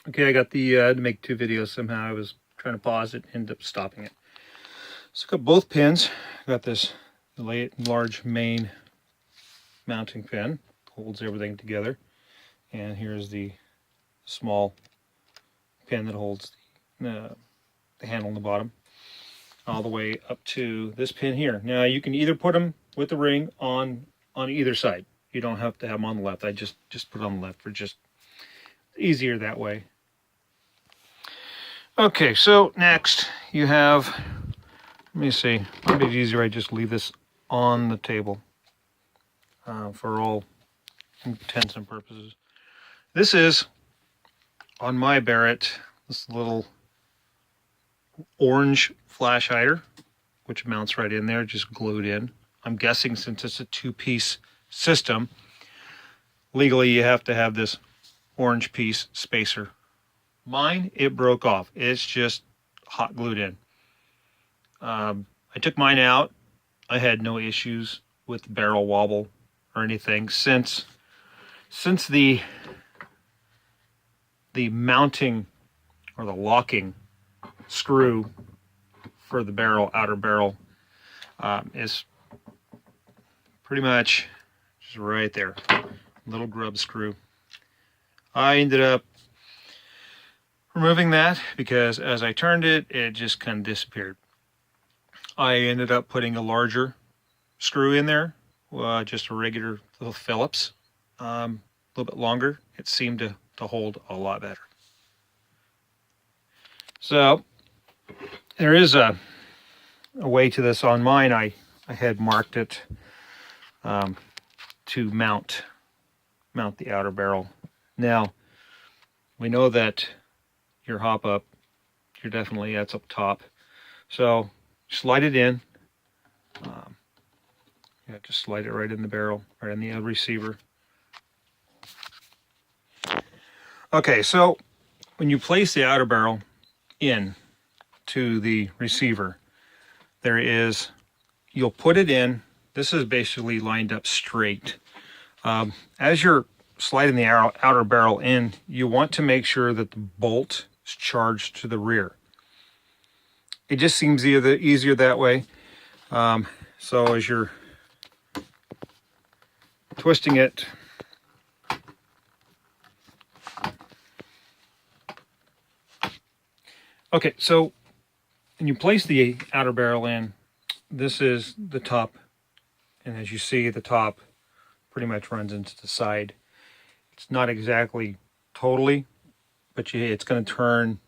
Okay, I got the, to make 2 videos somehow. I was trying to pause it, ended up stopping it. So I got both pins. Got this large main mounting pin, holds everything together. And here's the small pin that holds the handle on the bottom, all the way up to this pin here. Now you can either put them with the ring on either side. You don't have to have them on the left. I just put it on the left for just easier that way. Okay, so next you have, let me see, maybe it's easier I just leave this on the table for all intents and purposes. This is, on my Barrett, this little orange flash hider, which mounts right in there, just glued in. I'm guessing since it's a 2-piece system, legally you have to have this orange piece spacer. Mine, it broke off. It's just hot glued in. I took mine out. I had no issues with the barrel wobble or anything since the mounting or the locking screw for the barrel, outer barrel, is pretty much just right there. Little grub screw. I ended up removing that because as I turned it, it just kind of disappeared. I ended up putting a larger screw in there, just a regular little Phillips, a little bit longer. It seemed to hold a lot better. So there is a way to this. On mine, I had marked it to mount the outer barrel. Now we know that your hop up, that's up top. So slide it in. Yeah, just slide it right in the barrel, right in the receiver. Okay, so when you place the outer barrel in to the receiver, you'll put it in. This is basically lined up straight. As you're sliding the outer barrel in, you want to make sure that the bolt is charged to the rear. It just seems easier that way. So as you're twisting it, okay, so when you place the outer barrel in, this is the top, and as you see, the top pretty much runs into the side. It's not exactly totally, but it's going to turn.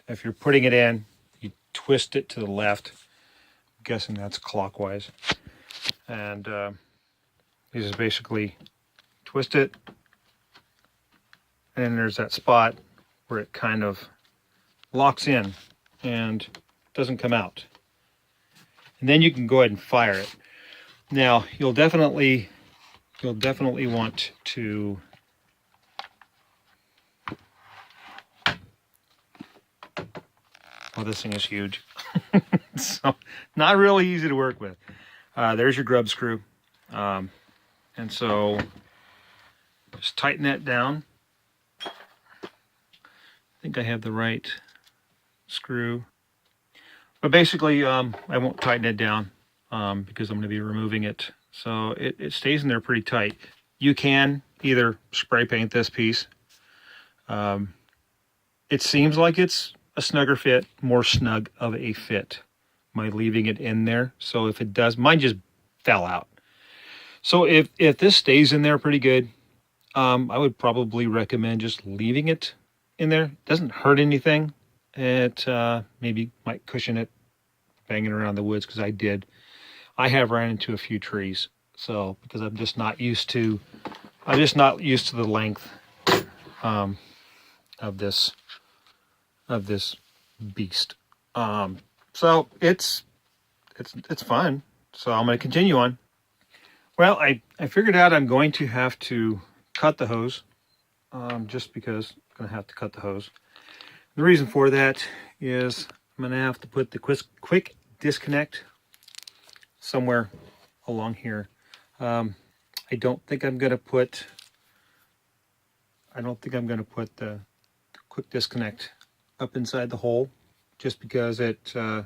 If you're putting it in, you twist it to the left. I'm guessing that's clockwise. And you just basically twist it, and then there's that spot where it kind of locks in and doesn't come out. And then you can go ahead and fire it. Now you'll definitely want to this thing is huge. So not really easy to work with. There's your grub screw. And so just tighten that down. I think I have the right screw. But basically, I won't tighten it down because I'm going to be removing it. So it stays in there pretty tight. You can either spray paint this piece. It seems like it's a snugger fit, more snug of a fit by leaving it in there. So if it does, mine just fell out. So if this stays in there pretty good, I would probably recommend just leaving it in there. It doesn't hurt anything. It maybe might cushion it banging around the woods, because I have ran into a few trees. So because I'm just not used to the length of this beast. So it's fun. So I'm going to continue on. Well, I figured out I'm going to have to cut the hose, just because I'm going to have to cut the hose. The reason for that is I'm going to have to put the quick disconnect somewhere along here. I don't think I'm going to put the quick disconnect up inside the hole, just because I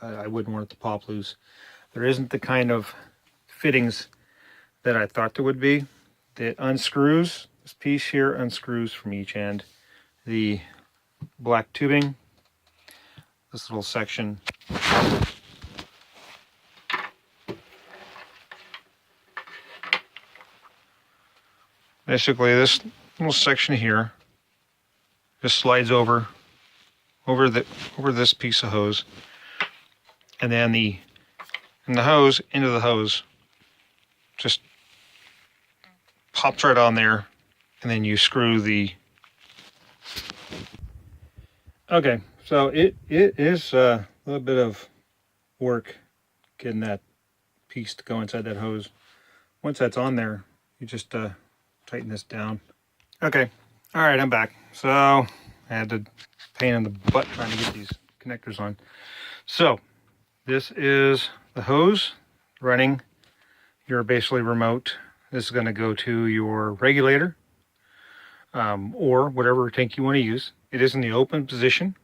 wouldn't want it to pop loose. There isn't the kind of fittings that I thought there would be. It unscrews, this piece here unscrews from each end. The black tubing, this little section, basically this little section here just slides over this piece of hose, and then the hose into the hose just pops right on there, and then you screw the. Okay, so it is a little bit of work getting that piece to go inside that hose. Once that's on there, you just tighten this down. Okay, all right, I'm back. So I had to pain in the butt trying to get these connectors on. So this is the hose running your basically remote. This is going to go to your regulator, or whatever tank you want to use. It is in the open position,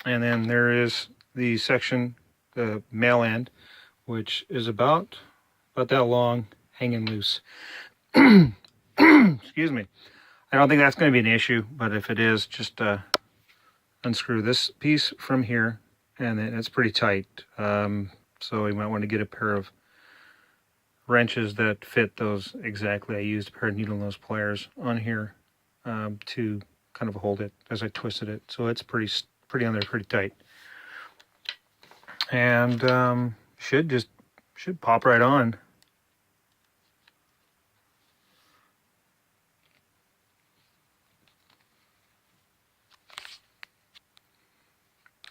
and then there is the section, the male end, which is about that long, hanging loose. Excuse me. I don't think that's going to be an issue, but if it is, just unscrew this piece from here, and then it's pretty tight. So you might want to get a pair of wrenches that fit those exactly. I used a pair of needle nose pliers on here to kind of hold it as I twisted it. So it's pretty on there, pretty tight. And should pop right on.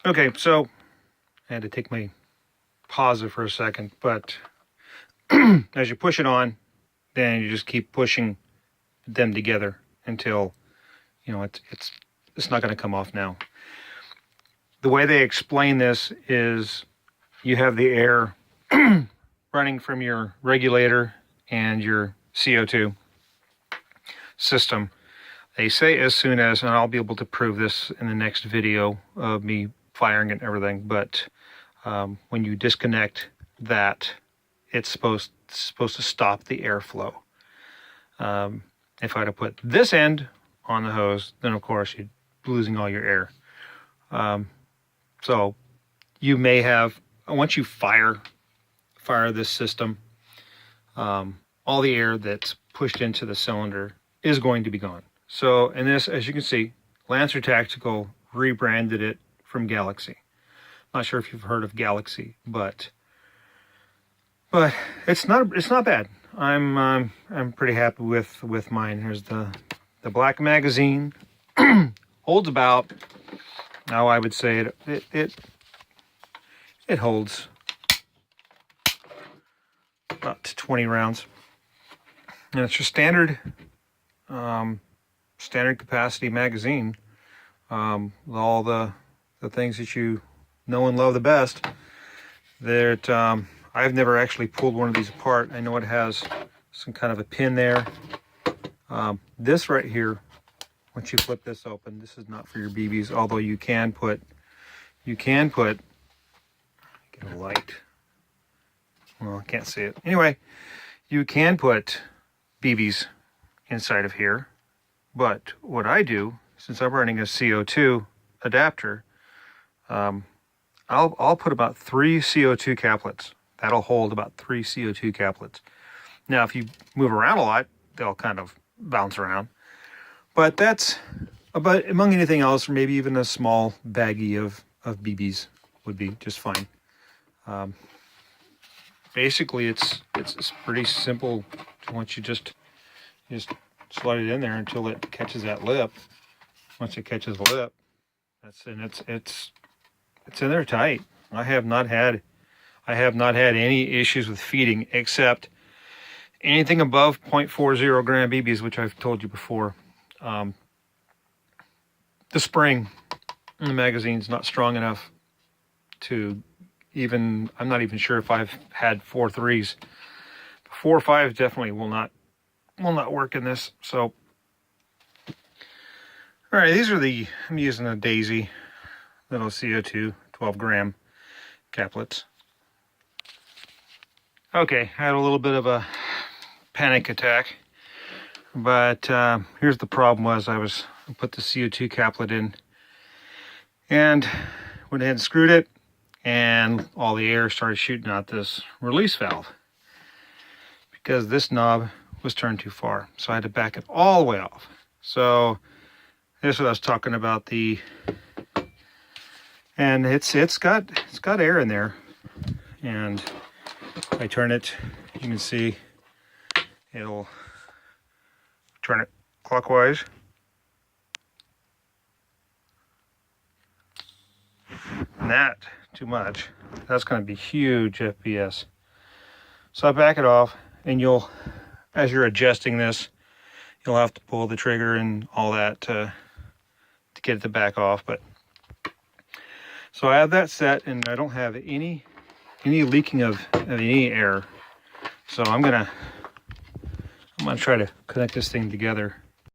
Okay, so I had to take my pause for a second, but as you push it on, then you just keep pushing them together until, you know, it's not going to come off now. The way they explain this is you have the air running from your regulator and your CO2 system. They say as soon as, and I'll be able to prove this in the next video of me firing it and everything, but when you disconnect that, it's supposed to stop the airflow. If I had to put this end on the hose, then of course you're losing all your air. So you may have, once you fire this system, all the air that's pushed into the cylinder is going to be gone. So, and this, as you can see, Lancer Tactical rebranded it from Galaxy. Not sure if you've heard of Galaxy, but it's not bad. I'm pretty happy with mine. Here's the black magazine. Holds about, now I would say it holds about 20 rounds, and it's your standard capacity magazine. All the things that you know and love the best. That I've never actually pulled one of these apart. I know it has some kind of a pin there. This right here, once you flip this open, this is not for your BBs, although you can put, get a light. Well, I can't see it. Anyway, you can put BBs inside of here, but what I do, since I'm running a CO2 adapter, I'll put about 3 CO2 caplets. That'll hold about 3 CO2 caplets. Now, if you move around a lot, they'll kind of bounce around. But that's about, among anything else, or maybe even a small baggie of BBs would be just fine. Basically, it's pretty simple. Once you just slide it in there until it catches that lip. Once it catches the lip, it's in there tight. I have not had any issues with feeding, except anything above 0.40 gram BBs, which I've told you before. The spring in the magazine is not strong enough to even, I'm not even sure if I've had 4 3s. 4 or 5 definitely will not work in this. So All right, these are I'm using a Daisy little CO2 12-gram caplets. Okay, I had a little bit of a panic attack, but here's the problem. I put the CO2 caplet in and went ahead and screwed it, and all the air started shooting out this release valve because this knob was turned too far, so I had to back it all the way off. So this is what I was talking about, and it's got air in there, and if I turn it, you can see it'll turn it clockwise. Not too much. That's going to be huge FPS. So I back it off, and as you're adjusting this, you'll have to pull the trigger and all that to get it to back off. But so I have that set, and I don't have any leaking of any air. So I'm gonna try to connect this thing together